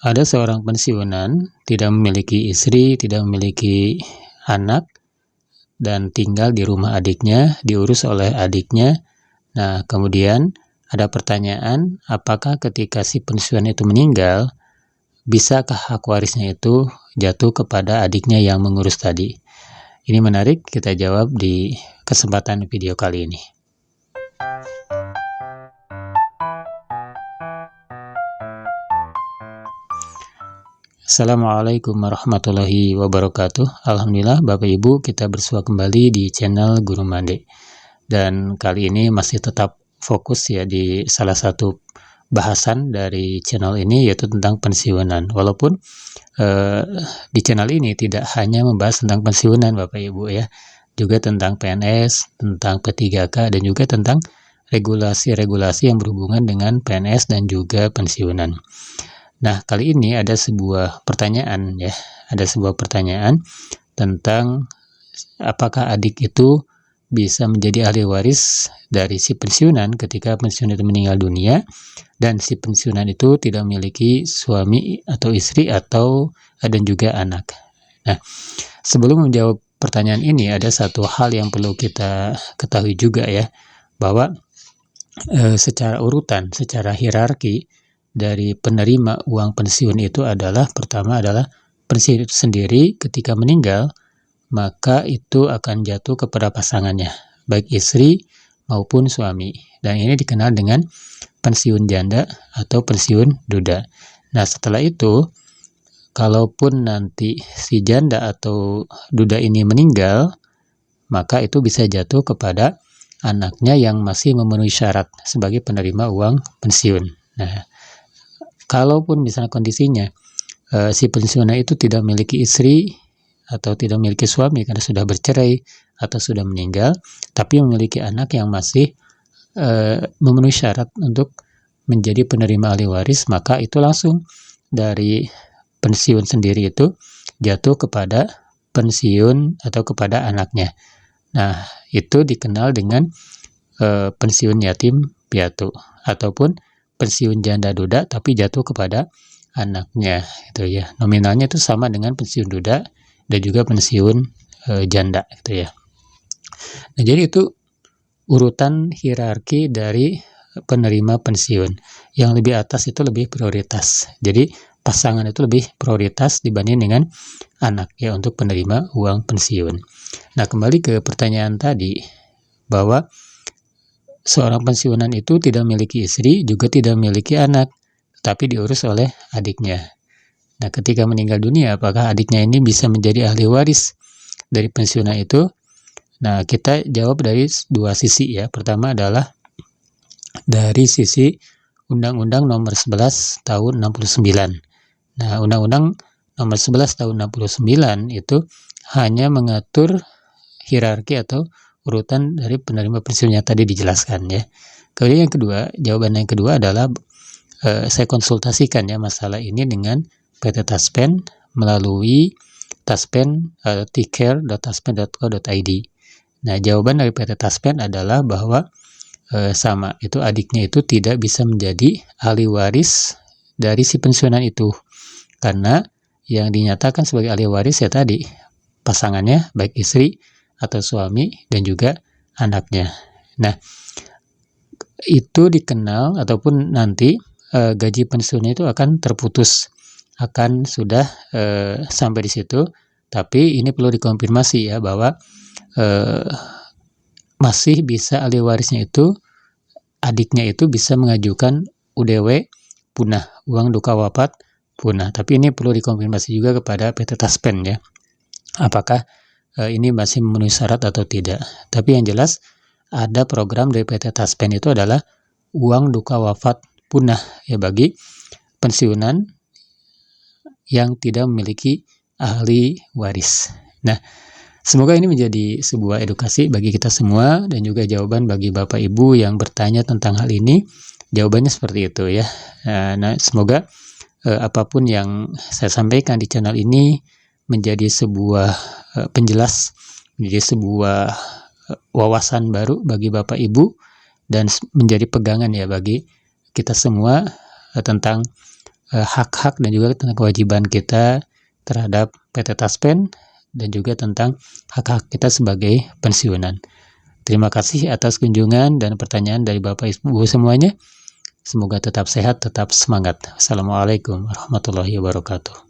Ada seorang pensiunan, tidak memiliki istri, tidak memiliki anak, dan tinggal di rumah adiknya, diurus oleh adiknya. Nah, kemudian ada pertanyaan, apakah ketika si pensiunan itu meninggal, bisakah hak warisnya itu jatuh kepada adiknya yang mengurus tadi? Ini menarik, kita jawab di kesempatan video kali ini. Assalamualaikum warahmatullahi wabarakatuh. Alhamdulillah Bapak Ibu, kita bersua kembali di channel Guru Mande. Dan kali ini masih tetap fokus ya di salah satu bahasan dari channel ini, yaitu tentang pensiunan. Walaupun di channel ini tidak hanya membahas tentang pensiunan Bapak Ibu ya, juga tentang PNS, tentang P3K, dan juga tentang regulasi-regulasi yang berhubungan dengan PNS dan juga pensiunan. Nah, kali ini ada sebuah pertanyaan ya, ada sebuah pertanyaan tentang apakah adik itu bisa menjadi ahli waris dari si pensiunan ketika pensiunan itu meninggal dunia dan si pensiunan itu tidak memiliki suami atau istri atau dan juga anak. Nah, sebelum menjawab pertanyaan ini ada satu hal yang perlu kita ketahui juga ya, bahwa secara urutan, secara hierarki dari penerima uang pensiun itu adalah, pertama adalah pensiun itu sendiri ketika meninggal, maka itu akan jatuh kepada pasangannya, baik istri maupun suami. Dan ini dikenal dengan pensiun janda atau pensiun duda. Nah, setelah itu, kalaupun nanti si janda atau duda ini meninggal, maka itu bisa jatuh kepada anaknya yang masih memenuhi syarat sebagai penerima uang pensiun. Nah, kalaupun misalnya kondisinya si pensiunan itu tidak memiliki istri atau tidak memiliki suami karena sudah bercerai atau sudah meninggal, tapi memiliki anak yang masih memenuhi syarat untuk menjadi penerima ahli waris, maka itu langsung dari pensiun sendiri itu jatuh kepada pensiun atau kepada anaknya. Nah, itu dikenal dengan pensiun yatim piatu ataupun pensiun janda duda tapi jatuh kepada anaknya gitu ya. Nominalnya itu sama dengan pensiun duda dan juga pensiun janda gitu ya. Nah, jadi itu urutan hierarki dari penerima pensiun. Yang lebih atas itu lebih prioritas. Jadi pasangan itu lebih prioritas dibanding dengan anak ya untuk penerima uang pensiun. Nah, kembali ke pertanyaan tadi, bahwa seorang pensiunan itu tidak memiliki istri, juga tidak memiliki anak, tapi diurus oleh adiknya. Nah, ketika meninggal dunia, apakah adiknya ini bisa menjadi ahli waris dari pensiunan itu? Nah, kita jawab dari dua sisi ya. Pertama adalah dari sisi Undang-Undang Nomor 11 Tahun 69. Nah, Undang-Undang Nomor 11 Tahun 69 itu hanya mengatur hierarki atau urutan dari penerima pensiun yang tadi dijelaskan ya. Kemudian yang kedua, jawaban yang kedua adalah saya konsultasikan ya masalah ini dengan PT Taspen melalui Taspen ticare.taspen.co.id. Nah, jawaban dari PT Taspen adalah bahwa sama, itu adiknya itu tidak bisa menjadi ahli waris dari si pensiunan itu, karena yang dinyatakan sebagai ahli waris ya tadi pasangannya, baik istri atau suami dan juga anaknya. Nah, itu dikenal ataupun nanti gaji pensiunnya itu akan terputus, akan sudah sampai di situ. Tapi ini perlu dikonfirmasi ya, bahwa masih bisa ahli warisnya itu, adiknya itu bisa mengajukan UDW punah, uang duka wafat punah. Tapi ini perlu dikonfirmasi juga kepada PT Taspen ya, apakah ini masih memenuhi syarat atau tidak. Tapi yang jelas ada program dari PT Taspen itu adalah uang duka wafat punah ya bagi pensiunan yang tidak memiliki ahli waris. Nah, semoga ini menjadi sebuah edukasi bagi kita semua dan juga jawaban bagi Bapak Ibu yang bertanya tentang hal ini. Jawabannya seperti itu ya. Nah, semoga apapun yang saya sampaikan di channel ini menjadi sebuah penjelas, menjadi sebuah wawasan baru bagi Bapak Ibu dan menjadi pegangan ya bagi kita semua tentang hak-hak dan juga tentang kewajiban kita terhadap PT Taspen dan juga tentang hak-hak kita sebagai pensiunan. Terima kasih atas kunjungan dan pertanyaan dari Bapak Ibu semuanya. Semoga tetap sehat, tetap semangat. Assalamualaikum warahmatullahi wabarakatuh.